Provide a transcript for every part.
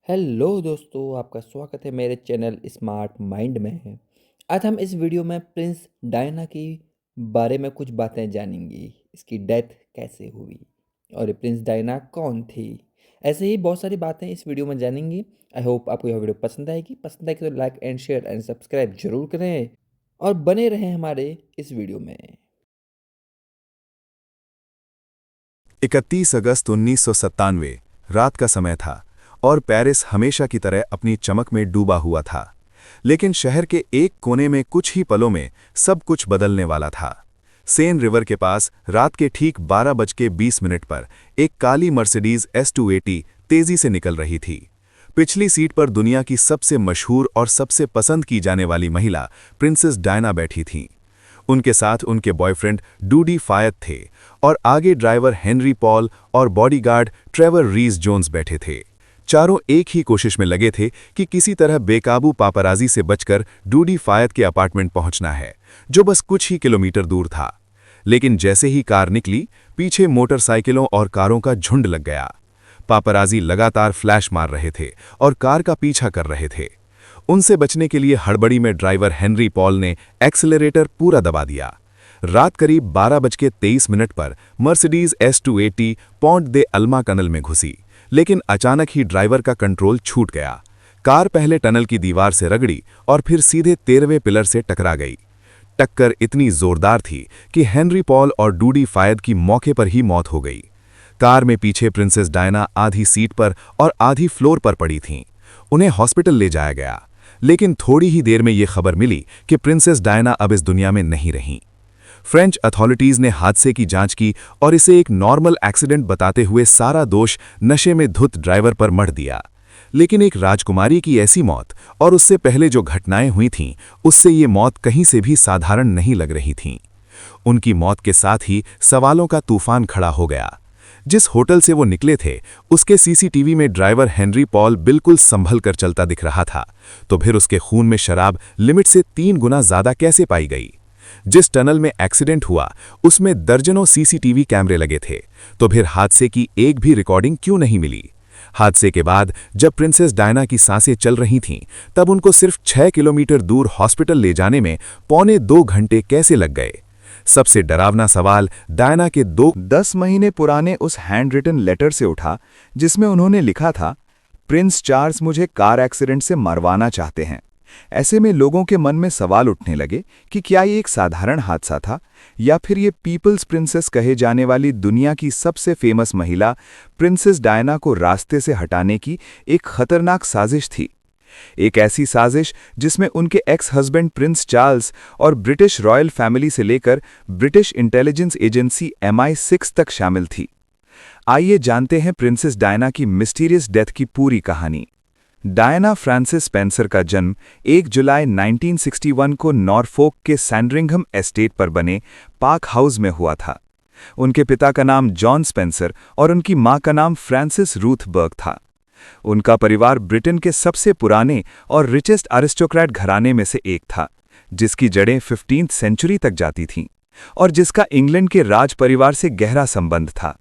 Hello दोस्तों, आपका स्वागत है मेरे चैनल स्मार्ट माइंड में। आज हम इस वीडियो में प्रिंस डायना की बारे में कुछ बातें जानेंगे। इसकी डेथ कैसे हुई और ये प्रिंस डायना कौन थी। ऐसे ही बहुत सारी बातें इस वीडियो में जानेंगे। आई होप आपको यह वीडियो पसंद आएगी तो like and share and subscribe जरूर करें और बने रहें हमारे इस वीडियो में। 31 अगस्त 1997 रात का समय था और पेरिस हमेशा की तरह अपनी चमक में डूबा हुआ था। लेकिन शहर के एक कोने में कुछ ही पलों में सब कुछ बदलने वाला था। सेन रिवर के पास रात के ठीक 12:20 पर एक काली मर्सिडीज S280 तेजी से निकल रही थी। पिछली सीट पर दुनिया की सबसे मशहूर और सबसे पसंद की जाने वाली महिला प्रिंसेस डायना बैठी थीं। उनके साथ उनके बॉयफ्रेंड डूडी फायद थे और आगे ड्राइवर हेनरी पॉल और बॉडीगार्ड ट्रेवर रीस जोन्स बैठे थे। चारों एक ही कोशिश में लगे थे कि किसी तरह बेकाबू पापराजी से बचकर डूडी फायद के अपार्टमेंट पहुंचना है, जो बस कुछ ही किलोमीटर दूर था। लेकिन जैसे ही कार निकली, पीछे मोटरसाइकिलों और कारों का झुंड लग गया। पापराजी लगातार फ्लैश मार रहे थे और कार का पीछा कर रहे थे। उनसे बचने के लिए हड़बड़ी में ड्राइवर हेनरी पॉल ने एक्सेलरेटर पूरा दबा दिया। रात करीब 12:23 पर मर्सिडीज S280 पॉन्ट दे अल्मा टनल में घुसी, लेकिन अचानक ही ड्राइवर का कंट्रोल छूट गया। कार पहले टनल की दीवार से रगड़ी और फिर सीधे 13वें पिलर से टकरा गई। टक्कर इतनी जोरदार थी कि हेनरी पॉल और डूडी फायद की मौके पर ही मौत हो गई। कार में पीछे प्रिंसेस डायना आधी सीट पर और आधी फ्लोर पर पड़ी थीं। उन्हें हॉस्पिटल ले जाया गया, लेकिन थोड़ी ही देर में ये खबर मिली कि प्रिंसेस डायना अब इस दुनिया में नहीं रहीं। फ्रेंच अथॉरिटीज ने हादसे की जांच की और इसे एक नॉर्मल एक्सीडेंट बताते हुए सारा दोष नशे में धुत ड्राइवर पर मढ़ दिया। लेकिन एक राजकुमारी की ऐसी मौत और उससे पहले जो घटनाएं हुई थीं, उससे ये मौत कहीं से भी साधारण नहीं लग रही थीं। उनकी मौत के साथ ही सवालों का तूफान खड़ा हो गया। जिस होटल से वो निकले थे, उसके सीसीटीवी में ड्राइवर हेनरी पॉल बिल्कुल संभल कर चलता दिख रहा था, तो फिर उसके खून में शराब लिमिट से 3 गुना ज्यादा कैसे पाई गई। जिस टनल में एक्सीडेंट हुआ, उसमें दर्जनों सीसीटीवी कैमरे लगे थे, तो फिर हादसे की एक भी रिकॉर्डिंग क्यों नहीं मिली। हादसे के बाद जब प्रिंसेस डायना की सांसें चल रही थीं, तब उनको सिर्फ 6 किलोमीटर दूर हॉस्पिटल ले जाने में 1.25 घंटे कैसे लग गए। सबसे डरावना सवाल डायना के 10 महीने पुराने उस हैंड रिटन लेटर से उठा, जिसमें उन्होंने लिखा था, प्रिंस चार्ल्स मुझे कार एक्सीडेंट से मरवाना चाहते हैं। ऐसे में लोगों के मन में सवाल उठने लगे कि क्या ये एक साधारण हादसा था या फिर ये पीपल्स प्रिंसेस कहे जाने वाली दुनिया की सबसे फेमस महिला प्रिंसेस डायना को रास्ते से हटाने की एक खतरनाक साजिश थी। एक ऐसी साजिश जिसमें उनके एक्स हस्बैंड प्रिंस चार्ल्स और ब्रिटिश रॉयल फैमिली से लेकर ब्रिटिश इंटेलिजेंस एजेंसी MI6 तक शामिल थी। आइए जानते हैं प्रिंसेस डायना की मिस्टीरियस डेथ की पूरी कहानी। डायना फ्रांसिस स्पेंसर का जन्म 1 जुलाई 1961 को नॉरफोक के सैंडरिंघम एस्टेट पर बने पार्क हाउस में हुआ था। उनके पिता का नाम जॉन स्पेंसर और उनकी मां का नाम फ्रांसिस रूथ बर्ग था। उनका परिवार ब्रिटेन के सबसे पुराने और रिचेस्ट अरिस्टोक्रेट घराने में से एक था, जिसकी जड़ें 15वीं सेंचुरी तक जाती थीं और जिसका इंग्लैंड के राज परिवार से गहरा संबंध था।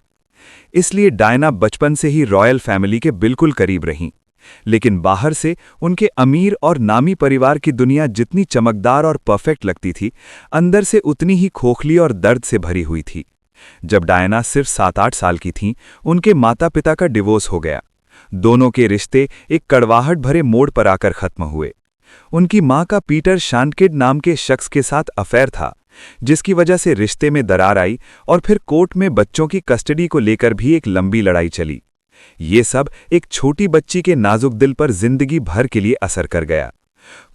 इसलिए डायना बचपन से ही रॉयल फैमिली के बिल्कुल करीब रहीं। लेकिन बाहर से उनके अमीर और नामी परिवार की दुनिया जितनी चमकदार और परफेक्ट लगती थी, अंदर से उतनी ही खोखली और दर्द से भरी हुई थी। जब डायना सिर्फ 7-8 साल की थीं, उनके माता पिता का डिवोर्स हो गया। दोनों के रिश्ते एक कड़वाहट भरे मोड़ पर आकर खत्म हुए। उनकी मां का पीटर शानकिड नाम के शख्स के साथ अफेयर था, जिसकी वजह से रिश्ते में दरार आई और फिर कोर्ट में बच्चों की कस्टडी को लेकर भी एक लंबी लड़ाई चली। ये सब एक छोटी बच्ची के नाजुक दिल पर जिंदगी भर के लिए असर कर गया।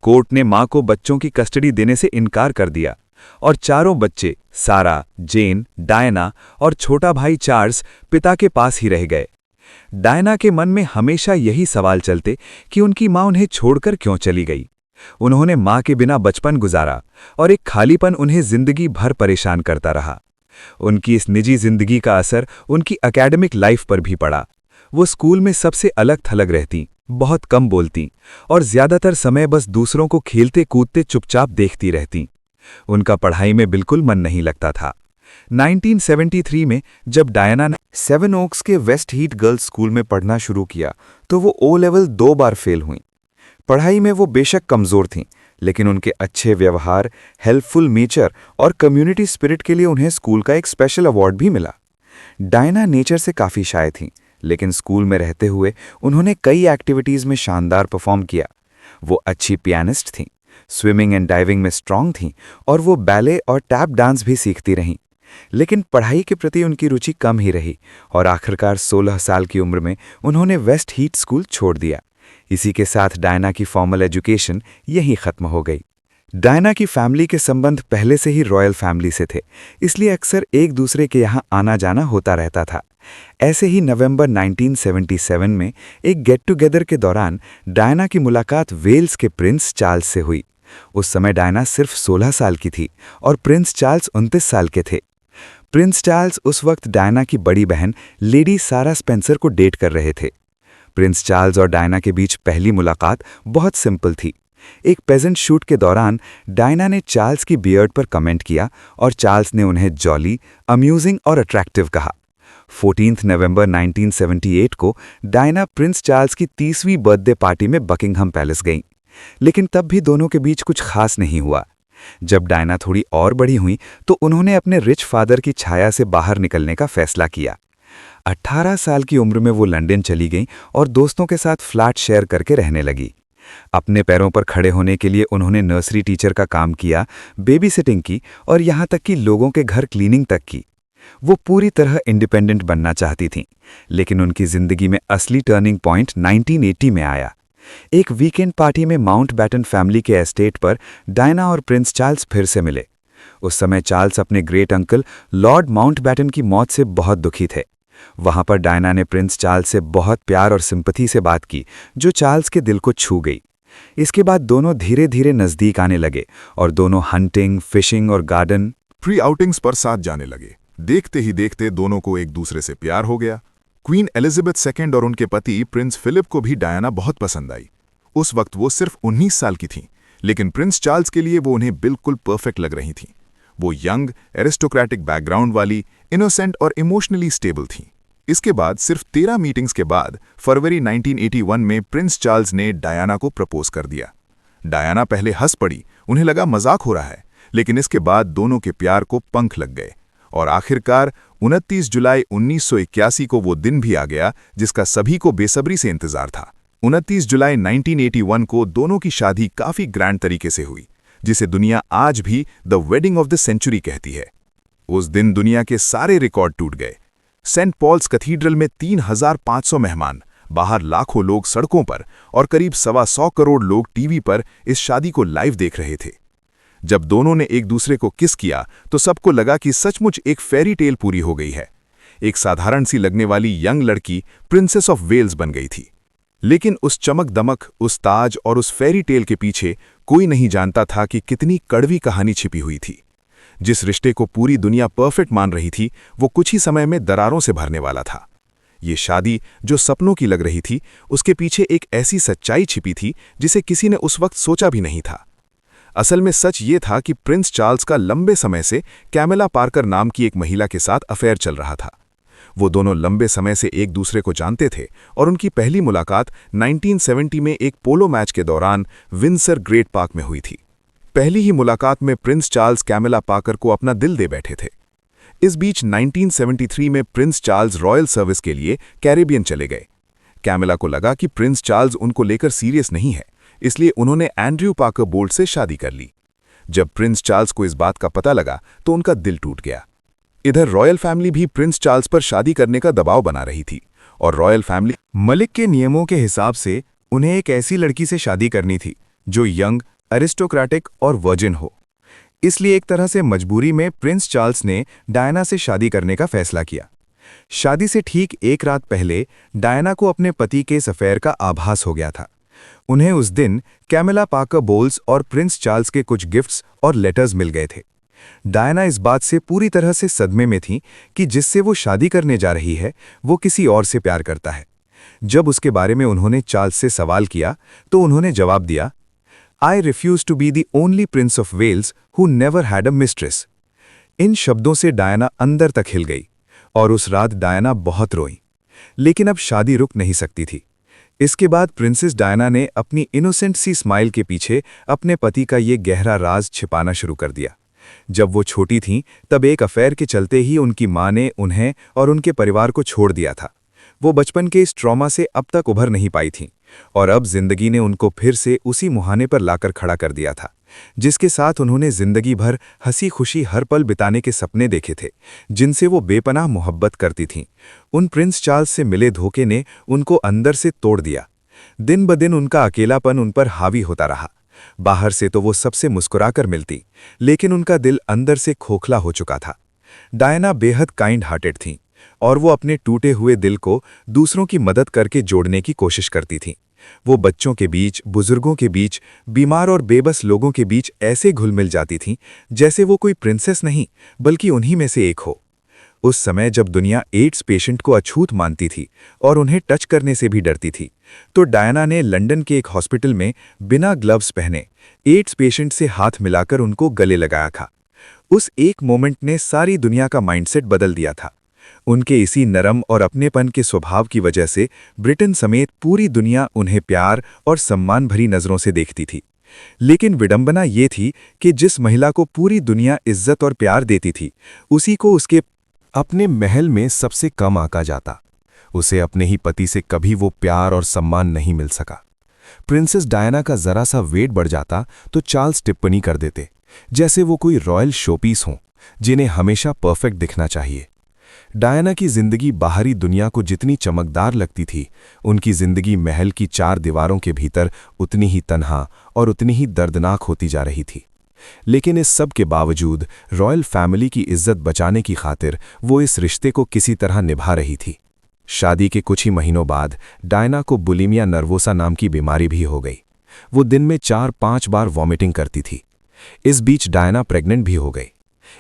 कोर्ट ने मां को बच्चों की कस्टडी देने से इनकार कर दिया और चारों बच्चे सारा, जेन, डायना और छोटा भाई चार्ल्स पिता के पास ही रह गए। डायना के मन में हमेशा यही सवाल चलते कि उनकी मां उन्हें छोड़कर क्यों चली गई। उन्होंने मां के बिना बचपन गुजारा और एक खालीपन उन्हें जिंदगी भर परेशान करता रहा। उनकी इस निजी जिंदगी का असर उनकी एकेडमिक लाइफ पर भी पड़ा। वो स्कूल में सबसे अलग थलग रहती, बहुत कम बोलती और ज्यादातर समय बस दूसरों को खेलते कूदते चुपचाप देखती रहती। उनका पढ़ाई में बिल्कुल मन नहीं लगता था। 1973 में जब डायना ने सेवन ओक्स के वेस्ट हीट गर्ल्स स्कूल में पढ़ना शुरू किया तो वो ओ लेवल 2 बार फेल हुईं। पढ़ाई में वो बेशक कमज़ोर थीं, लेकिन उनके अच्छे व्यवहार, हेल्पफुल नेचर और कम्युनिटी स्पिरिट के लिए उन्हें स्कूल का एक स्पेशल अवार्ड भी मिला। डायना नेचर से काफ़ी शाय थीं, लेकिन स्कूल में रहते हुए उन्होंने कई एक्टिविटीज़ में शानदार परफॉर्म किया। वो अच्छी पियानिस्ट थीं, स्विमिंग एंड डाइविंग में स्ट्रांग थीं और वो बैले और टैप डांस भी सीखती रहीं। लेकिन पढ़ाई के प्रति उनकी रुचि कम ही रही और आखिरकार 16 साल की उम्र में उन्होंने वेस्ट हीट स्कूल छोड़ दिया। इसी के साथ डायना की फॉर्मल एजुकेशन यहीं ख़त्म हो गई। डायना की फैमिली के संबंध पहले से ही रॉयल फैमिली से थे, इसलिए अक्सर एक दूसरे के यहाँ आना जाना होता रहता था। ऐसे ही नवंबर 1977 में एक गेट टुगेदर के दौरान डायना की मुलाकात वेल्स के प्रिंस चार्ल्स से हुई। उस समय डायना सिर्फ 16 साल की थी और प्रिंस चार्ल्स 29 साल के थे। प्रिंस चार्ल्स उस वक्त डायना की बड़ी बहन लेडी सारा स्पेंसर को डेट कर रहे थे। प्रिंस चार्ल्स और डायना के बीच पहली मुलाकात बहुत सिंपल थी। एक पेजेंट शूट के दौरान डायना ने चार्ल्स की बियर्ड पर कमेंट किया और चार्ल्स ने उन्हें जॉली, अम्यूजिंग और अट्रैक्टिव कहा। 14 नवंबर 1978 को डायना प्रिंस चार्ल्स की 30वीं बर्थडे पार्टी में बकिंघम पैलेस गईं, लेकिन तब भी दोनों के बीच कुछ खास नहीं हुआ। जब डायना थोड़ी और बड़ी हुई तो उन्होंने अपने रिच फादर की छाया से बाहर निकलने का फैसला किया। 18 साल की उम्र में वो लंदन चली गईं और दोस्तों के साथ फ्लैट शेयर करके रहने लगी। अपने पैरों पर खड़े होने के लिए उन्होंने नर्सरी टीचर का काम किया, बेबी सिटिंग की और यहाँ तक कि लोगों के घर क्लीनिंग तक की। वो पूरी तरह इंडिपेंडेंट बनना चाहती थीं, लेकिन उनकी जिंदगी में असली टर्निंग पॉइंट 1980 में आया। एक वीकेंड पार्टी में माउंटबैटन फैमिली के एस्टेट पर डायना और प्रिंस चार्ल्स फिर से मिले। उस समय चार्ल्स अपने ग्रेट अंकल लॉर्ड माउंटबैटन की मौत से बहुत दुखी थे। वहां पर डायना ने प्रिंस चार्ल्स से बहुत प्यार और सिंपैथी से बात की, जो चार्ल्स के दिल को छू गई। इसके बाद दोनों धीरे धीरे नज़दीक आने लगे और दोनों हंटिंग, फिशिंग और गार्डन प्री आउटिंग्स पर साथ जाने लगे। देखते ही देखते दोनों को एक दूसरे से प्यार हो गया। क्वीन एलिजाबेथ सेकेंड और उनके पति प्रिंस फिलिप को भी डायना बहुत पसंद आई। उस वक्त वो सिर्फ 19 साल की थीं, लेकिन प्रिंस चार्ल्स के लिए वो उन्हें बिल्कुल परफेक्ट लग रही थीं। वो यंग, एरिस्टोक्रेटिक बैकग्राउंड वाली, इनोसेंट और इमोशनली स्टेबल थीं। इसके बाद सिर्फ 13 मीटिंग्स के बाद फरवरी 1981 में प्रिंस चार्ल्स ने डायना को प्रपोज कर दिया। डायना पहले हंस पड़ी, उन्हें लगा मजाक हो रहा है, लेकिन इसके बाद दोनों के प्यार को पंख लग गए और आखिरकार 29 जुलाई 1981 को वो दिन भी आ गया जिसका सभी को बेसब्री से इंतजार था। 29 जुलाई 1981 को दोनों की शादी काफी ग्रैंड तरीके से हुई, जिसे दुनिया आज भी the wedding of the century कहती है। उस दिन दुनिया के सारे रिकॉर्ड टूट गए। सेंट पॉल्स कैथीड्रल में 3,500 मेहमान, बाहर लाखों लोग सड़कों पर और करीब 125 करोड़ लोग टीवी पर इस शादी को लाइव देख रहे थे। जब दोनों ने एक दूसरे को किस किया तो सबको लगा कि सचमुच एक फेरी टेल पूरी हो गई है। एक साधारण सी लगने वाली यंग लड़की प्रिंसेस ऑफ वेल्स बन गई थी। लेकिन उस चमक दमक, उस ताज और उस फेरी टेल के पीछे कोई नहीं जानता था कि कितनी कड़वी कहानी छिपी हुई थी। जिस रिश्ते को पूरी दुनिया परफेक्ट मान रही थी, वो कुछ ही समय में दरारों से भरने वाला था। ये शादी जो सपनों की लग रही थी, उसके पीछे एक ऐसी सच्चाई छिपी थी जिसे किसी ने उस वक्त सोचा भी नहीं था। असल में सच ये था कि प्रिंस चार्ल्स का लंबे समय से कैमिला पार्कर नाम की एक महिला के साथ अफेयर चल रहा था। वो दोनों लंबे समय से एक दूसरे को जानते थे और उनकी पहली मुलाकात 1970 में एक पोलो मैच के दौरान विंडसर ग्रेट पार्क में हुई थी। पहली ही मुलाकात में प्रिंस चार्ल्स कैमिला पार्कर को अपना दिल दे बैठे थे। इस बीच 1973 में प्रिंस चार्ल्स रॉयल सर्विस के लिए कैरेबियन चले गए। कैमिला को लगा कि प्रिंस चार्ल्स उनको लेकर सीरियस नहीं है, इसलिए उन्होंने एंड्रयू पार्कर बोल्ट से शादी कर ली। जब प्रिंस चार्ल्स को इस बात का पता लगा तो उनका दिल टूट गया। इधर रॉयल फैमिली भी प्रिंस चार्ल्स पर शादी करने का दबाव बना रही थी और रॉयल फैमिली मलिक के नियमों के हिसाब से उन्हें एक ऐसी लड़की से शादी करनी थी जो यंग, एरिस्टोक्रेटिक और वर्जिन हो। इसलिए एक तरह से मजबूरी में प्रिंस चार्ल्स ने डायना से शादी करने का फैसला किया। शादी से ठीक एक रात पहले डायना को अपने पति के इस अफेयर का आभास हो गया था। उन्हें उस दिन कैमिला पार्कर बोल्स और प्रिंस चार्ल्स के कुछ गिफ्ट्स और लेटर्स मिल गए थे। डायना इस बात से पूरी तरह से सदमे में थी कि जिससे वो शादी करने जा रही है वो किसी और से प्यार करता है। जब उसके बारे में उन्होंने चार्ल्स से सवाल किया तो उन्होंने जवाब दिया, I refuse to be the only Prince of Wales who never had a mistress. इन शब्दों से डायना अंदर तक हिल गई और उस रात डायना बहुत रोई। लेकिन अब शादी रुक नहीं सकती थी। इसके बाद प्रिंसेस डायना ने अपनी इनोसेंट सी स्माइल के पीछे अपने पति का ये गहरा राज छिपाना शुरू कर दिया। जब वो छोटी थीं, तब एक अफेयर के चलते ही उनकी मां ने उन्हें और उनके परिवार को छोड़ दिया था। वो बचपन के इस ट्रॉमा से अब तक उभर नहीं पाई थीं और अब जिंदगी ने उनको फिर से उसी मुहाने पर लाकर खड़ा कर दिया था, जिसके साथ उन्होंने जिंदगी भर हंसी खुशी हर पल बिताने के सपने देखे थे, जिनसे वो बेपनाह मोहब्बत करती थीं। उन प्रिंस चार्ल्स से मिले धोखे ने उनको अंदर से तोड़ दिया। दिन ब दिन उनका अकेलापन उन पर हावी होता रहा। बाहर से तो वो सबसे मुस्कुराकर मिलती, लेकिन उनका दिल अंदर से खोखला हो चुका था। डायना बेहद काइंड हार्टेड थीं और वो अपने टूटे हुए दिल को दूसरों की मदद करके जोड़ने की कोशिश करती थीं। वो बच्चों के बीच, बुजुर्गों के बीच, बीमार और बेबस लोगों के बीच ऐसे घुल मिल जाती थीं जैसे वो कोई प्रिंसेस नहीं बल्कि उन्हीं में से एक हो। उस समय जब दुनिया एड्स पेशेंट को अछूत मानती थी और उन्हें टच करने से भी डरती थी, तो डायना ने लंदन के एक हॉस्पिटल में बिना ग्लव्स पहने एड्स पेशेंट से हाथ मिलाकर उनको गले लगाया था। उस एक मोमेंट ने सारी दुनिया का माइंडसेट बदल दिया था। उनके इसी नरम और अपनेपन के स्वभाव की वजह से ब्रिटेन समेत पूरी दुनिया उन्हें प्यार और सम्मान भरी नज़रों से देखती थी। लेकिन विडंबना ये थी कि जिस महिला को पूरी दुनिया इज्जत और प्यार देती थी, उसी को उसके अपने महल में सबसे कम आका जाता। उसे अपने ही पति से कभी वो प्यार और सम्मान नहीं मिल सका। प्रिंसेस डायना का जरा सा वेट बढ़ जाता तो चार्ल्स टिप्पणी कर देते, जैसे वो कोई रॉयल शोपीस हों जिन्हें हमेशा परफेक्ट दिखना चाहिए। डायना की जिंदगी बाहरी दुनिया को जितनी चमकदार लगती थी, उनकी जिंदगी महल की चार दीवारों के भीतर उतनी ही तन्हा और उतनी ही दर्दनाक होती जा रही थी। लेकिन इस सब के बावजूद रॉयल फैमिली की इज्जत बचाने की खातिर वो इस रिश्ते को किसी तरह निभा रही थी। शादी के कुछ ही महीनों बाद डायना को बुलिमिया नर्वोसा नाम की बीमारी भी हो गई। वो दिन में 4-5 बार वॉमिटिंग करती थी। इस बीच डायना प्रेग्नेंट भी हो गई।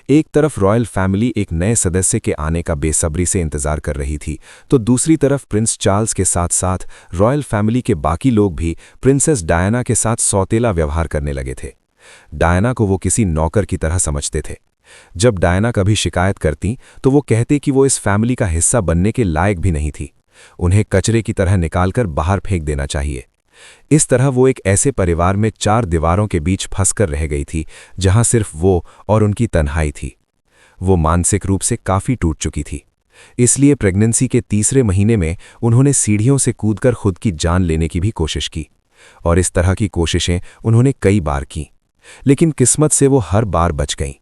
एक तरफ रॉयल फैमिली एक नए सदस्य के आने का बेसब्री से इंतजार कर रही थी, तो दूसरी तरफ प्रिंस चार्ल्स के साथ साथ रॉयल फैमिली के बाकी लोग भी प्रिंसेस डायना के साथ सौतेला व्यवहार करने लगे थे। डायना को वो किसी नौकर की तरह समझते थे। जब डायना कभी शिकायत करती तो वो कहते कि वो इस फैमिली का हिस्सा बनने के लायक भी नहीं थी, उन्हें कचरे की तरह निकालकर बाहर फेंक देना चाहिए। इस तरह वो एक ऐसे परिवार में 4 दीवारों के बीच फंसकर रह गई थी जहां सिर्फ वो और उनकी तन्हाई थी। वो मानसिक रूप से काफी टूट चुकी थी। इसलिए प्रेगनेंसी के तीसरे महीने में उन्होंने सीढ़ियों से कूदकर खुद की जान लेने की भी कोशिश की, और इस तरह की कोशिशें उन्होंने कई बार की, लेकिन किस्मत से वो हर बार बच गईं।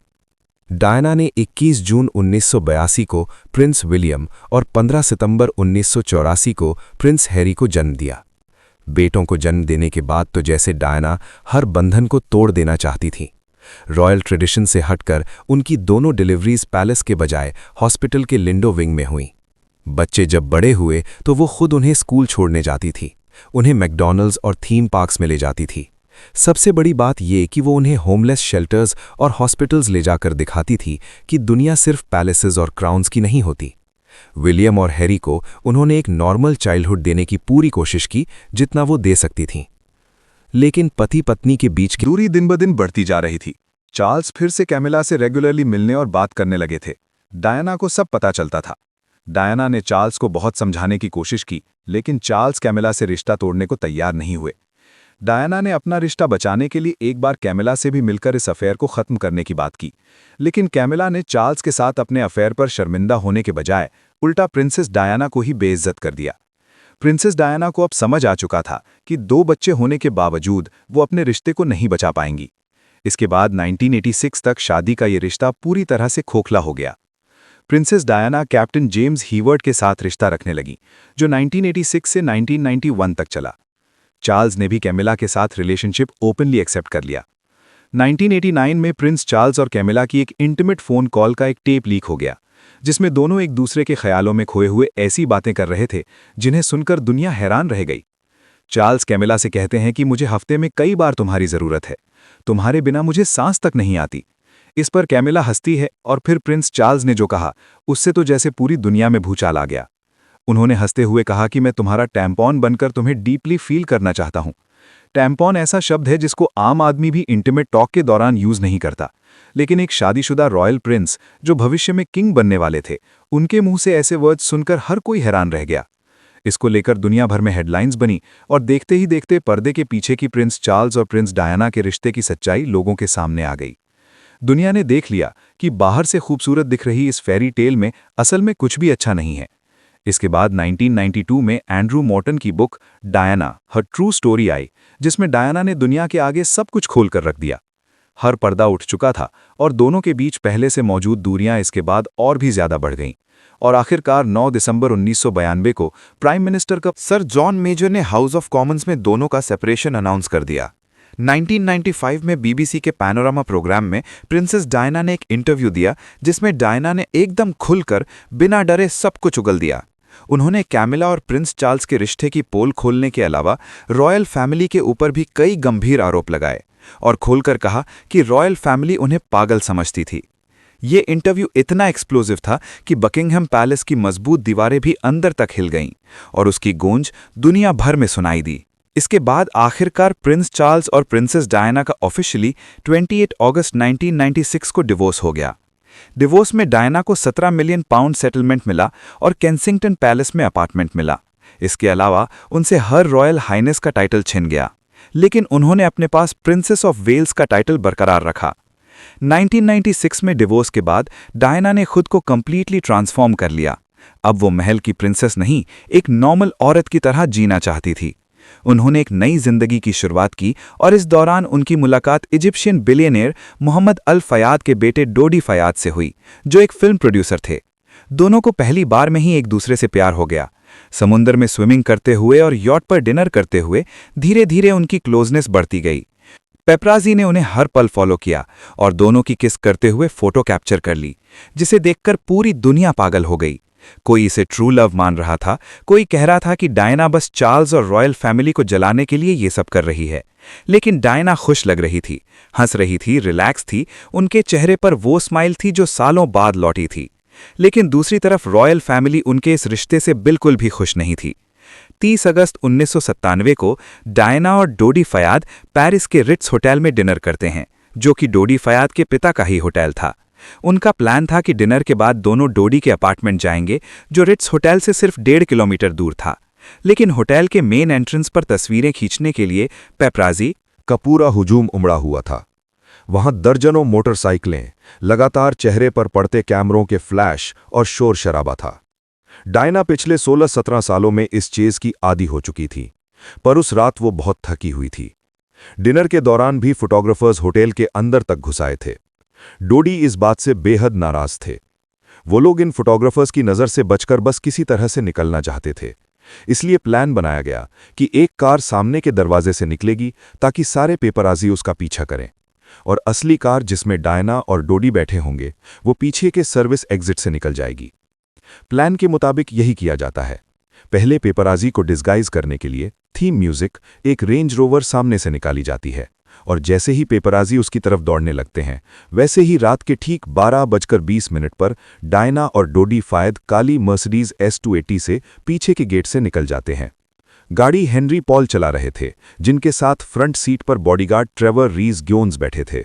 डायना ने 21 जून 1982 को प्रिंस विलियम और 15 सितंबर 1984 को प्रिंस हैरी को जन्म दिया। बेटों को जन्म देने के बाद तो जैसे डायना हर बंधन को तोड़ देना चाहती थी। रॉयल ट्रेडिशन से हटकर उनकी दोनों डिलीवरीज पैलेस के बजाय हॉस्पिटल के लिंडो विंग में हुई। बच्चे जब बड़े हुए तो वो खुद उन्हें स्कूल छोड़ने जाती थी, उन्हें मैकडॉनल्ड्स और थीम पार्क्स में ले जाती थी। सबसे बड़ी बात यह कि वो उन्हें होमलेस शेल्टर्स और हॉस्पिटल्स ले जाकर दिखाती थी कि दुनिया सिर्फ पैलेसेस और क्राउन्स की नहीं होती। विलियम और हैरी को उन्होंने एक नॉर्मल चाइल्डहुड देने की पूरी कोशिश की, जितना वो दे सकती थीं। लेकिन पति पत्नी के बीच की दूरी दिन ब दिन बढ़ती जा रही थी। चार्ल्स फिर से कैमिला से रेगुलरली मिलने और बात करने लगे थे। डायना को सब पता चलता था। डायना ने चार्ल्स को बहुत समझाने की कोशिश की, लेकिन चार्ल्स कैमिला से रिश्ता तोड़ने को तैयार नहीं हुए। डायना ने अपना रिश्ता बचाने के लिए एक बार कैमिला से भी मिलकर इस अफेयर को खत्म करने की बात की, लेकिन कैमिला ने चार्ल्स के साथ अपने अफेयर पर शर्मिंदा होने के बजाय उल्टा प्रिंसेस डायना को ही बेइज्जत कर दिया। प्रिंसेस डायना को अब समझ आ चुका था कि 2 बच्चे होने के बावजूद वो अपने रिश्ते को नहीं बचा पाएंगी। इसके बाद 1986 तक शादी का ये रिश्ता पूरी तरह से खोखला हो गया। प्रिंसेस डायना कैप्टन जेम्स हीवर्ड के साथ रिश्ता रखने लगी, जो 1986 से 1991 तक चला। चार्ल्स ने भी कैमिला के साथ रिलेशनशिप ओपनली एक्सेप्ट कर लिया। 1989 में प्रिंस चार्ल्स और कैमिला की एक इंटीमेट फोन कॉल का एक टेप लीक हो गया, जिसमें दोनों एक दूसरे के ख्यालों में खोए हुए ऐसी बातें कर रहे थे जिन्हें सुनकर दुनिया हैरान रह गई। चार्ल्स कैमिला से कहते हैं कि मुझे हफ्ते में कई बार तुम्हारी जरूरत है, तुम्हारे बिना मुझे सांस तक नहीं आती। इस पर कैमिला हंसती है और फिर प्रिंस चार्ल्स ने जो कहा उससे तो जैसे पूरी दुनिया में भूचाल आ गया। उन्होंने हंसते हुए कहा कि मैं तुम्हारा टैम्पॉन बनकर तुम्हें डीपली फील करना चाहता हूं। टैम्पॉन ऐसा शब्द है जिसको आम आदमी भी इंटीमेट टॉक के दौरान यूज नहीं करता, लेकिन एक शादीशुदा रॉयल प्रिंस जो भविष्य में किंग बनने वाले थे, उनके मुंह से ऐसे वर्ड सुनकर हर कोई हैरान रह गया। इसको लेकर दुनिया भर में हेडलाइंस बनी और देखते ही देखते पर्दे के पीछे की प्रिंस चार्ल्स और प्रिंस डायना के रिश्ते की सच्चाई लोगों के सामने आ गई। दुनिया ने देख लिया कि बाहर से खूबसूरत दिख रही इस फेरी टेल में असल में कुछ भी अच्छा नहीं है। इसके बाद 1992 में एंड्रू मॉर्टन की book Diana her true story I, जिसमें डायना ने दुनिया के आगे सब कुछ खोल कर रख दिया। हर पर्दा उठ चुका था और दोनों के बीच पहले से मौजूद दूरियां इसके बाद और भी ज्यादा बढ़ गईं। और आखिरकार 9 दिसंबर 1992 को प्राइम मिनिस्टर का सर जॉन मेजर ने हाउस ऑफ कॉमन्स में दोनों का सेपरेशन अनाउंस कर दिया। 1995 में बीबीसी के पैनोरामा प्रोग्राम में प्रिंसेस डायना ने एक इंटरव्यू दिया, जिसमें डायना ने एकदम खुलकर बिना डरे सब कुछ उगल दिया। उन्होंने कैमिला और प्रिंस चार्ल्स के रिश्ते की पोल खोलने के अलावा रॉयल फैमिली के ऊपर भी कई गंभीर आरोप लगाए और खोलकर कहा कि रॉयल फैमिली उन्हें पागल समझती थी। ये इंटरव्यू इतना एक्सप्लोसिव था कि बकिंघम पैलेस की मजबूत दीवारें भी अंदर तक हिल गईं और उसकी गूंज दुनिया भर में सुनाई दी। इसके बाद आखिरकार प्रिंस चार्ल्स और प्रिंसेस डायना का ऑफिशियली 28 अगस्त 1996 को डिवोर्स हो गया। डिवोर्स में डायना को 17 मिलियन पाउंड सेटलमेंट मिला और केंसिंगटन पैलेस में अपार्टमेंट मिला। इसके अलावा उनसे हर रॉयल हाइनेस का टाइटल छिन गया, लेकिन उन्होंने अपने पास प्रिंसेस ऑफ वेल्स का टाइटल बरकरार रखा। 1996 में डिवोर्स के बाद डायना ने खुद को कंप्लीटली ट्रांसफॉर्म कर लिया। अब वो महल की प्रिंसेस नहीं, एक नॉर्मल औरत की तरह जीना चाहती थी। उन्होंने एक नई जिंदगी की शुरुआत की और इस दौरान उनकी मुलाकात इजिप्शियन बिलियनियर मोहम्मद अल फयाद के बेटे डोडी फयाद से हुई, जो एक फिल्म प्रोड्यूसर थे। दोनों को पहली बार में ही एक दूसरे से प्यार हो गया। समुद्र में स्विमिंग करते हुए और यॉट पर डिनर करते हुए धीरे धीरे उनकी क्लोजनेस बढ़ती गई। पेपराजी ने उन्हें हर पल फॉलो किया और दोनों की किस करते हुए फोटो कैप्चर कर ली, जिसे देखकर पूरी दुनिया पागल हो गई। कोई इसे ट्रू लव मान रहा था, कोई कह रहा था कि डायना बस चार्ल्स और रॉयल फैमिली को जलाने के लिए ये सब कर रही है। लेकिन डायना खुश लग रही थी, हंस रही थी, रिलैक्स थी। उनके चेहरे पर वो स्माइल थी जो सालों बाद लौटी थी। लेकिन दूसरी तरफ रॉयल फैमिली उनके इस रिश्ते से बिल्कुल भी खुश नहीं थी। 30 अगस्त 1997 को डायना और डोडी फयाद पेरिस के रिट्स होटल में डिनर करते हैं, जो कि डोडी फयाद के पिता का ही होटल था। उनका प्लान था कि डिनर के बाद दोनों डोडी के अपार्टमेंट जाएंगे, जो रिट्स होटल से सिर्फ 1.5 किलोमीटर दूर था। लेकिन होटल के मेन एंट्रेंस पर तस्वीरें खींचने के लिए पेपराजी का पूरा हुजूम उमड़ा हुआ था। वहां दर्जनों मोटरसाइकिलें, लगातार चेहरे पर पड़ते कैमरों के फ्लैश और शोर शराबा था। डायना पिछले 16-17 सालों में इस चेज की आदी हो चुकी थी, पर उस रात वो बहुत थकी हुई थी। डिनर के दौरान भी फोटोग्राफर्स होटल के अंदर तक घुसाए थे। डोडी इस बात से बेहद नाराज थे। वो लोग इन फोटोग्राफर्स की नज़र से बचकर बस किसी तरह से निकलना चाहते थे। इसलिए प्लान बनाया गया कि एक कार सामने के दरवाजे से निकलेगी ताकि सारे पेपराजी उसका पीछा करें, और असली कार जिसमें डायना और डोडी बैठे होंगे वो पीछे के सर्विस एग्जिट से निकल जाएगी। प्लान के मुताबिक यही किया जाता है। पहले पेपराजी को डिस्गाइज करने के लिए थीम म्यूजिक एक रेंज रोवर सामने से निकाली जाती है, और जैसे ही पेपराजी उसकी तरफ दौड़ने लगते हैं, वैसे ही रात के ठीक 12:20 पर डायना और डोडी फयाद काली मर्सिडीज S280 से पीछे के गेट से निकल जाते हैं। गाड़ी हेनरी पॉल चला रहे थे, जिनके साथ फ्रंट सीट पर बॉडीगार्ड ट्रेवर रीज ग्योन्स बैठे थे।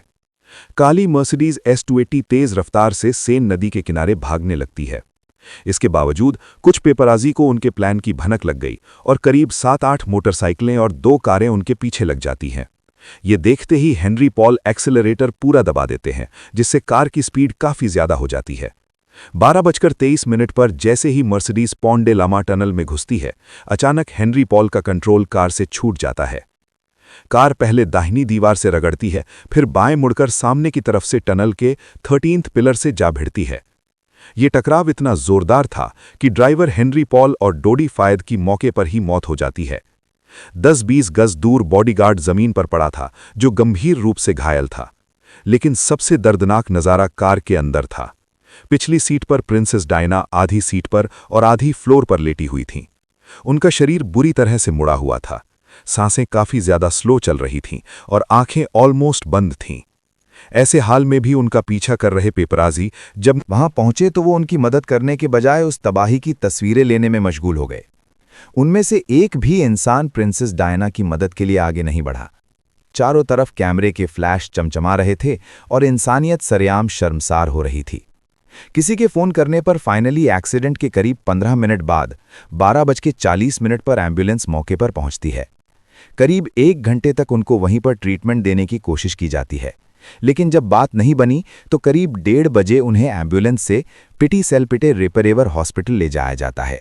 काली मर्सिडीज S280 तेज रफ्तार से सेन नदी के किनारे भागने लगती है। इसके बावजूद कुछ पेपराजी को उनके प्लान की भनक लग गई और करीब 7-8 मोटरसाइकिलें और 2 कारें उनके पीछे लग जाती हैं। ये देखते ही हेनरी पॉल एक्सेलरेटर पूरा दबा देते हैं, जिससे कार की स्पीड काफी ज्यादा हो जाती है। 12:23 पर जैसे ही मर्सिडीज पॉन्ड डे लामा टनल में घुसती है, अचानक हेनरी पॉल का कंट्रोल कार से छूट जाता है। कार पहले दाहिनी दीवार से रगड़ती है, फिर बाएं मुड़कर सामने की तरफ से टनल के 13th पिलर से जा भिड़ती है। ये टकराव इतना जोरदार था कि ड्राइवर हेनरी पॉल और डोडी फयाद की मौके पर ही मौत हो जाती है। 10-20 गज दूर बॉडीगार्ड जमीन पर पड़ा था, जो गंभीर रूप से घायल था। लेकिन सबसे दर्दनाक नज़ारा कार के अंदर था। पिछली सीट पर प्रिंसेस डायना आधी सीट पर और आधी फ्लोर पर लेटी हुई थीं। उनका शरीर बुरी तरह से मुड़ा हुआ था, सांसें काफ़ी ज़्यादा स्लो चल रही थीं और आंखें ऑलमोस्ट बंद थीं। ऐसे हाल में भी उनका पीछा कर रहे पेपराजी जब वहां पहुंचे तो वो उनकी मदद करने के बजाय उस तबाही की तस्वीरें लेने में मशगूल हो गए। उनमें से एक भी इंसान प्रिंसेस डायना की मदद के लिए आगे नहीं बढ़ा। चारों तरफ कैमरे के फ्लैश चमचमा रहे थे और इंसानियत सरेआम शर्मसार हो रही थी। किसी के फोन करने पर फाइनली एक्सीडेंट के करीब 15 मिनट बाद 12:40 पर एम्बुलेंस मौके पर पहुंचती है। करीब 1 घंटे तक उनको वहीं पर ट्रीटमेंट देने की कोशिश की जाती है, लेकिन जब बात नहीं बनी तो करीब 1:30 बजे उन्हें एम्बुलेंस से पिटी सेल्पिटे रिपेरेवर हॉस्पिटल ले जाया जाता है।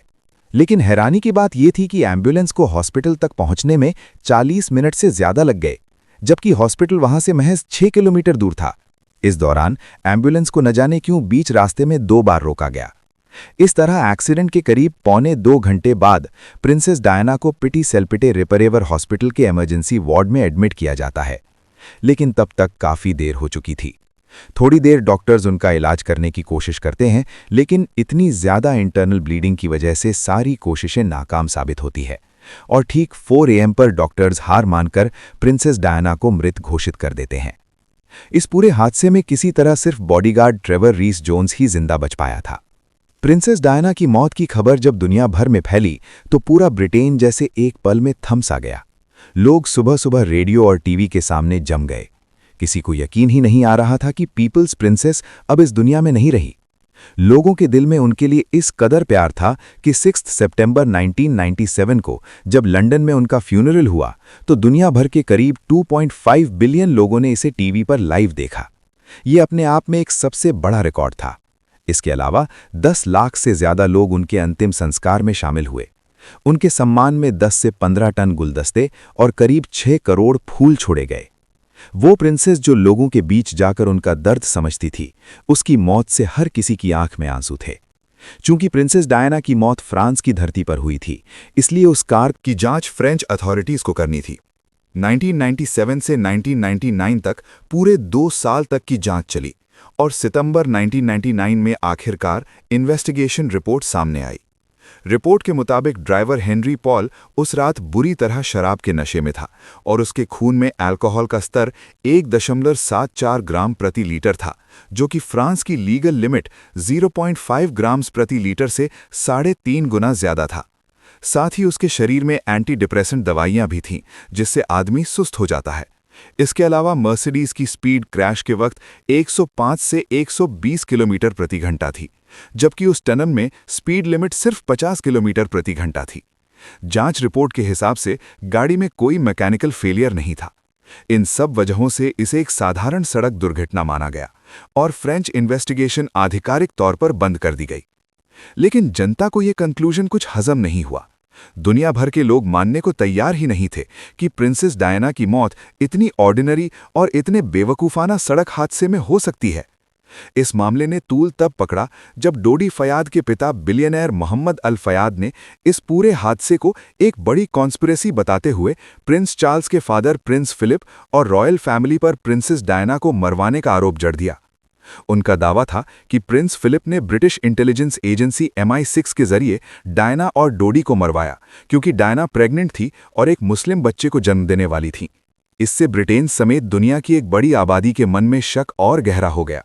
लेकिन हैरानी की बात यह थी कि एम्बुलेंस को हॉस्पिटल तक पहुंचने में 40 मिनट से ज्यादा लग गए, जबकि हॉस्पिटल वहां से महज 6 किलोमीटर दूर था। इस दौरान एम्बुलेंस को न जाने क्यों बीच रास्ते में 2 बार रोका गया। इस तरह एक्सीडेंट के करीब 1.25 घंटे बाद प्रिंसेस डायना को पिटी सेल्पिटे रिपेरेवर हॉस्पिटल के इमरजेंसी वार्ड में एडमिट किया जाता है, लेकिन तब तक काफी देर हो चुकी थी। थोड़ी देर डॉक्टर्स उनका इलाज करने की कोशिश करते हैं, लेकिन इतनी ज्यादा इंटरनल ब्लीडिंग की वजह से सारी कोशिशें नाकाम साबित होती है और ठीक 4 AM पर डॉक्टर्स हार मानकर प्रिंसेस डायना को मृत घोषित कर देते हैं। इस पूरे हादसे में किसी तरह सिर्फ बॉडीगार्ड ट्रेवर रीस जोन्स ही जिंदा बच पाया था। प्रिंसेस डायना की मौत की खबर जब दुनिया भर में फैली तो पूरा ब्रिटेन जैसे एक पल में थम सा गया। लोग सुबह सुबह रेडियो और टीवी के सामने जम गए। किसी को यकीन ही नहीं आ रहा था कि पीपल्स प्रिंसेस अब इस दुनिया में नहीं रही। लोगों के दिल में उनके लिए इस कदर प्यार था कि 6 सितंबर 1997 को जब लंदन में उनका फ्यूनरल हुआ तो दुनिया भर के करीब 2.5 बिलियन लोगों ने इसे टीवी पर लाइव देखा। ये अपने आप में एक सबसे बड़ा रिकॉर्ड था। इसके अलावा 10 लाख से ज्यादा लोग उनके अंतिम संस्कार में शामिल हुए। उनके सम्मान में 10 से 15 टन गुलदस्ते और करीब 6 करोड़ फूल छोड़े गए। वो प्रिंसेस जो लोगों के बीच जाकर उनका दर्द समझती थी, उसकी मौत से हर किसी की आंख में आंसू थे। चूंकि प्रिंसेस डायना की मौत फ्रांस की धरती पर हुई थी, इसलिए उस कार की जांच फ्रेंच अथॉरिटीज को करनी थी। 1997 से 1999 तक पूरे 2 साल तक की जांच चली और सितंबर 1999 में आखिरकार इन्वेस्टिगेशन रिपोर्ट सामने आई। रिपोर्ट के मुताबिक ड्राइवर हेनरी पॉल उस रात बुरी तरह शराब के नशे में था और उसके खून में अल्कोहल का स्तर 1.74 ग्राम प्रति लीटर था, जो कि फ्रांस की लीगल लिमिट 0.5 ग्राम्स प्रति लीटर से 3.5 गुना ज्यादा था। साथ ही उसके शरीर में एंटी डिप्रेसेंट दवाइयां भी थीं, जिससे आदमी सुस्त हो जाता है। इसके अलावा मर्सिडीज की स्पीड क्रैश के वक्त 105 से 120 किलोमीटर प्रति घंटा थी, जबकि उस टनल में स्पीड लिमिट सिर्फ 50 किलोमीटर प्रति घंटा थी। जांच रिपोर्ट के हिसाब से गाड़ी में कोई मैकेनिकल फेलियर नहीं था। इन सब वजहों से इसे एक साधारण सड़क दुर्घटना माना गया और फ्रेंच इन्वेस्टिगेशन आधिकारिक तौर पर बंद कर दी गई। लेकिन जनता को यह कंक्लूजन कुछ हजम नहीं हुआ। दुनिया भर के लोग मानने को तैयार ही नहीं थे कि प्रिंसेस डायना की मौत इतनी ऑर्डिनरी और इतने बेवकूफाना सड़क हादसे में हो सकती है। इस मामले ने तूल तब पकड़ा जब डोडी फयाद के पिता बिलियनर मोहम्मद अल फयाद ने इस पूरे हादसे को एक बड़ी कॉन्स्पिरेसी बताते हुए प्रिंस चार्ल्स के फादर प्रिंस फिलिप और रॉयल फैमिली पर प्रिंसेस डायना को मरवाने का आरोप जड़ दिया। उनका दावा था कि प्रिंस फिलिप ने ब्रिटिश इंटेलिजेंस एजेंसी MI6 के जरिए डायना और डोडी को मरवाया, क्योंकि डायना प्रेग्नेंट थी और एक मुस्लिम बच्चे को जन्म देने वाली थी। इससे ब्रिटेन समेत दुनिया की एक बड़ी आबादी के मन में शक और गहरा हो गया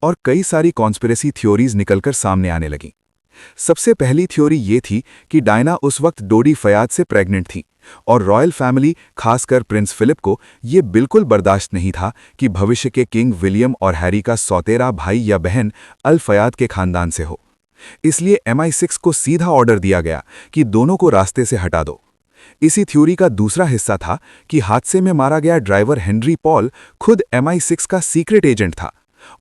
और कई सारी कॉन्स्पिरेसी थ्योरीज निकलकर सामने आने लगीं। सबसे पहली थ्योरी ये थी कि डायना उस वक्त डोडी फयाद से प्रेग्नेंट थी और रॉयल फैमिली, खासकर प्रिंस फिलिप को ये बिल्कुल बर्दाश्त नहीं था कि भविष्य के किंग विलियम और हैरी का सौतेरा भाई या बहन अल फयाद के खानदान से हो। इसलिए MI6 को सीधा ऑर्डर दिया गया कि दोनों को रास्ते से हटा दो। इसी थ्योरी का दूसरा हिस्सा था कि हादसे में मारा गया ड्राइवर हेनरी पॉल खुद MI6 का सीक्रेट एजेंट था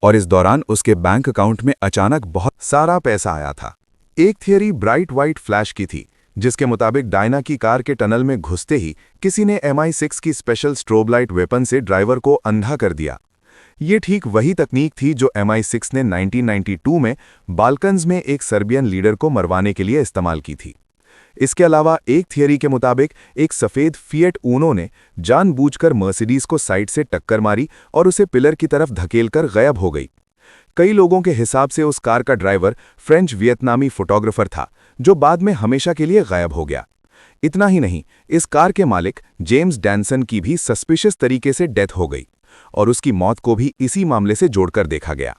और इस दौरान उसके बैंक अकाउंट में अचानक बहुत सारा पैसा आया था। एक थियरी ब्राइट वाइट फ्लैश की थी, जिसके मुताबिक डायना की कार के टनल में घुसते ही किसी ने MI6 की स्पेशल स्ट्रोब लाइट वेपन से ड्राइवर को अंधा कर दिया। ये ठीक वही तकनीक थी जो MI6 ने 1992 में बाल्कन्स में एक सर्बियन लीडर को मरवाने के लिए इस्तेमाल की थी। इसके अलावा एक थियरी के मुताबिक एक सफेद फिएट ऊनो ने जानबूझकर मर्सिडीज को साइड से टक्कर मारी और उसे पिलर की तरफ धकेलकर गायब हो गई। कई लोगों के हिसाब से उस कार का ड्राइवर फ्रेंच वियतनामी फोटोग्राफर था, जो बाद में हमेशा के लिए गायब हो गया। इतना ही नहीं, इस कार के मालिक जेम्स डैनसन की भी सस्पिशियस तरीके से डेथ हो गई और उसकी मौत को भी इसी मामले से जोड़कर देखा गया।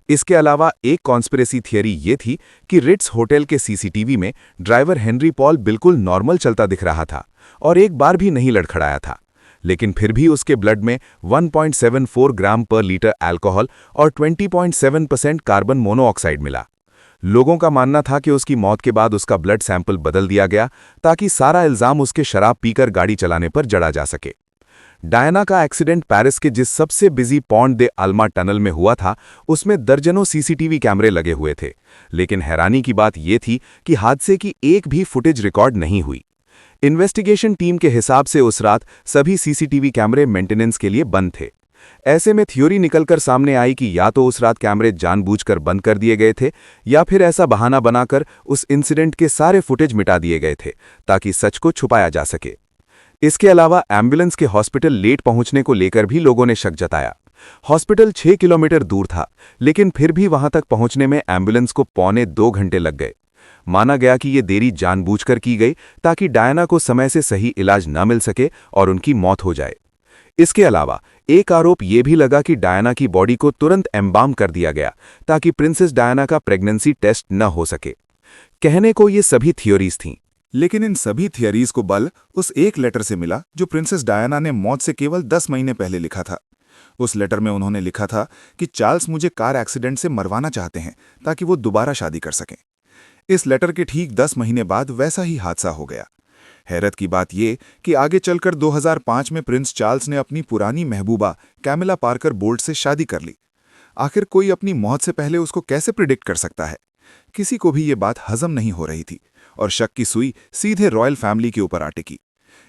इसके अलावा एक कॉन्स्पिरेसी थियरी ये थी कि रिट्स होटल के सीसीटीवी में ड्राइवर हेनरी पॉल बिल्कुल नॉर्मल चलता दिख रहा था और एक बार भी नहीं लड़खड़ाया था, लेकिन फिर भी उसके ब्लड में 1.74 ग्राम पर लीटर अल्कोहल और 20.7% कार्बन मोनोऑक्साइड मिला। लोगों का मानना था कि उसकी मौत के बाद उसका ब्लड सैंपल बदल दिया गया ताकि सारा इल्जाम उसके शराब पीकर गाड़ी चलाने पर जड़ा जा सके। डायना का एक्सीडेंट पेरिस के जिस सबसे बिजी पॉन्ट दे अल्मा टनल में हुआ था, उसमें दर्जनों सीसीटीवी कैमरे लगे हुए थे, लेकिन हैरानी की बात यह थी कि हादसे की एक भी फुटेज रिकॉर्ड नहीं हुई। इन्वेस्टिगेशन टीम के हिसाब से उस रात सभी सीसीटीवी कैमरे मेंटेनेंस के लिए बंद थे। ऐसे में थ्योरी निकलकर सामने आई कि या तो उस रात कैमरे जानबूझकर बंद कर दिए गए थे या फिर ऐसा बहाना बनाकर उस इंसिडेंट के सारे फुटेज मिटा दिए गए थे ताकि सच को छुपाया जा सके। इसके अलावा एम्बुलेंस के हॉस्पिटल लेट पहुंचने को लेकर भी लोगों ने शक जताया। हॉस्पिटल 6 किलोमीटर दूर था, लेकिन फिर भी वहां तक पहुंचने में एम्बुलेंस को 1.25 घंटे लग गए। माना गया कि ये देरी जानबूझकर की गई ताकि डायना को समय से सही इलाज न मिल सके और उनकी मौत हो जाए। इसके अलावा एक आरोप यह भी लगा कि डायना की बॉडी को तुरंत एम्बाम कर दिया गया ताकि प्रिंसेस डायना का प्रेगनेंसी टेस्ट न हो सके। कहने को ये सभी थियोरीज थीं, लेकिन इन सभी थियरीज को बल उस एक लेटर से मिला जो प्रिंसेस डायना ने मौत से केवल 10 महीने पहले लिखा था। उस लेटर में उन्होंने लिखा था कि चार्ल्स मुझे कार एक्सीडेंट से मरवाना चाहते हैं ताकि वो दोबारा शादी कर सकें। इस लेटर के ठीक 10 महीने बाद वैसा ही हादसा हो गया। हैरत की बात यह कि आगे चलकर 2005 में प्रिंस चार्ल्स ने अपनी पुरानी महबूबा कैमिला पार्कर बोल्ट से शादी कर ली। आखिर कोई अपनी मौत से पहले उसको कैसे प्रिडिक्ट कर सकता है? किसी को भी ये बात हजम नहीं हो रही थी और शक की सुई सीधे रॉयल फैमिली के ऊपर आ टिकी।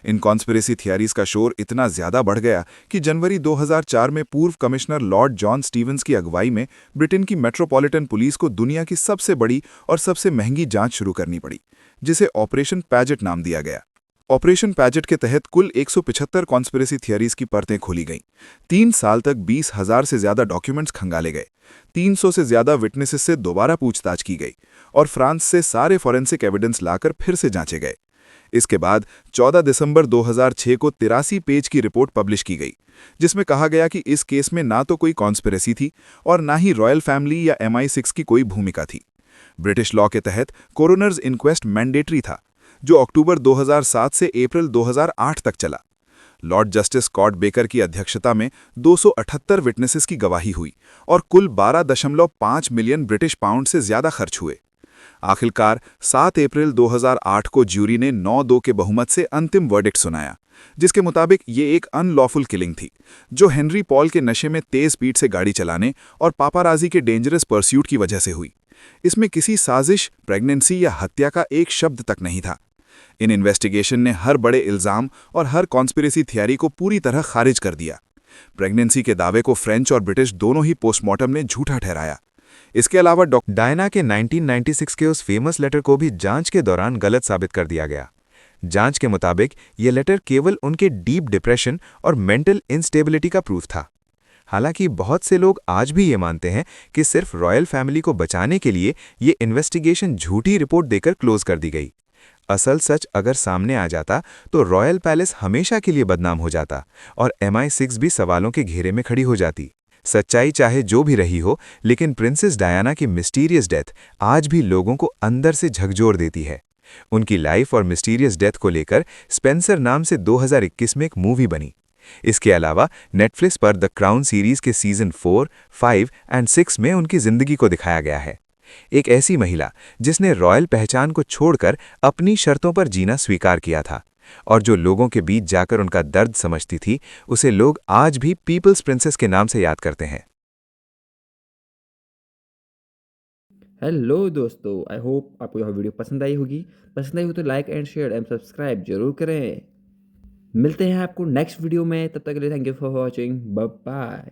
इन कॉन्स्पिरेसी थियरीज का शोर इतना ज्यादा बढ़ गया कि जनवरी 2004 में पूर्व कमिश्नर लॉर्ड जॉन स्टीवंस की अगुवाई में ब्रिटेन की मेट्रोपॉलिटन पुलिस को दुनिया की सबसे बड़ी और सबसे महंगी जांच शुरू करनी पड़ी, जिसे ऑपरेशन पैजेट नाम दिया गया। ऑपरेशन पैजेट के तहत कुल 175 कॉन्स्पिरेसी थियरीज की परतें खोली गईं। 3 साल तक 20,000 से ज्यादा डॉक्यूमेंट्स खंगाले गए, 300 से ज्यादा विटनेसेस से दोबारा पूछताछ की गई और फ्रांस से सारे फॉरेंसिक एविडेंस लाकर फिर से जांचे गए। इसके बाद 14 दिसंबर 2006 को 83 पेज की रिपोर्ट पब्लिश की गई, जिसमें कहा गया कि इस केस में ना तो कोई कॉन्स्पिरेसी थी और ना ही रॉयल फैमिली या MI6 की कोई भूमिका थी। ब्रिटिश लॉ के तहत कोरोनर्स इंक्वेस्ट मैंडेटरी था, जो अक्टूबर 2007 से अप्रैल 2008 तक चला। लॉर्ड जस्टिस स्कॉट बेकर की अध्यक्षता में 278 विटनेसेस की गवाही हुई और कुल 12.5 मिलियन ब्रिटिश पाउंड से ज्यादा खर्च हुए। आखिरकार 7 अप्रैल 2008 को ज्यूरी ने 9-2 के बहुमत से अंतिम वर्डिक्ट सुनाया, जिसके मुताबिक ये एक अनलॉफुल किलिंग थी, जो हेनरी पॉल के नशे में तेज स्पीड से गाड़ी चलाने और पापाराजी के डेंजरस परस्यूट की वजह से हुई। इसमें किसी साजिश, प्रेगनेंसी या हत्या का एक शब्द तक नहीं था। इन इन्वेस्टिगेशन ने हर बड़े इल्जाम और हर कॉन्स्पिरेसी थियरी को पूरी तरह खारिज कर दिया। प्रेगनेंसी के दावे को फ्रेंच और ब्रिटिश दोनों ही पोस्टमार्टम ने झूठा ठहराया। इसके अलावा डायना के 1996 के उस फेमस लेटर को भी जांच के दौरान गलत साबित कर दिया गया। जांच के मुताबिक ये लेटर केवल उनके डीप डिप्रेशन और मेंटल इंस्टेबिलिटी का प्रूफ था। हालांकि बहुत से लोग आज भी ये मानते हैं कि सिर्फ रॉयल फैमिली को बचाने के लिए ये इन्वेस्टिगेशन झूठी रिपोर्ट देकर क्लोज कर दी गई। असल सच अगर सामने आ जाता तो रॉयल पैलेस हमेशा के लिए बदनाम हो जाता और MI6 भी सवालों के घेरे में खड़ी हो जाती। सच्चाई चाहे जो भी रही हो, लेकिन प्रिंसेस डायना की मिस्टीरियस डेथ आज भी लोगों को अंदर से झकझोर देती है। उनकी लाइफ और मिस्टीरियस डेथ को लेकर स्पेंसर नाम से 2021 में एक मूवी बनी। इसके अलावा नेटफ्लिक्स पर द क्राउन सीरीज के सीजन 4, 5 और 6 में उनकी जिंदगी को दिखाया गया है। एक ऐसी महिला जिसने रॉयल पहचान को छोड़कर अपनी शर्तों पर जीना स्वीकार किया था और जो लोगों के बीच जाकर उनका दर्द समझती थी, उसे लोग आज भी पीपल्स प्रिंसेस के नाम से याद करते हैं। हेलो दोस्तों, आई होप आपको यह वीडियो पसंद आई होगी। पसंद आई हो तो like and share and subscribe जरूर करें। मिलते हैं आपको नेक्स्ट वीडियो में, तब तक के लिए thank you for watching, bye bye.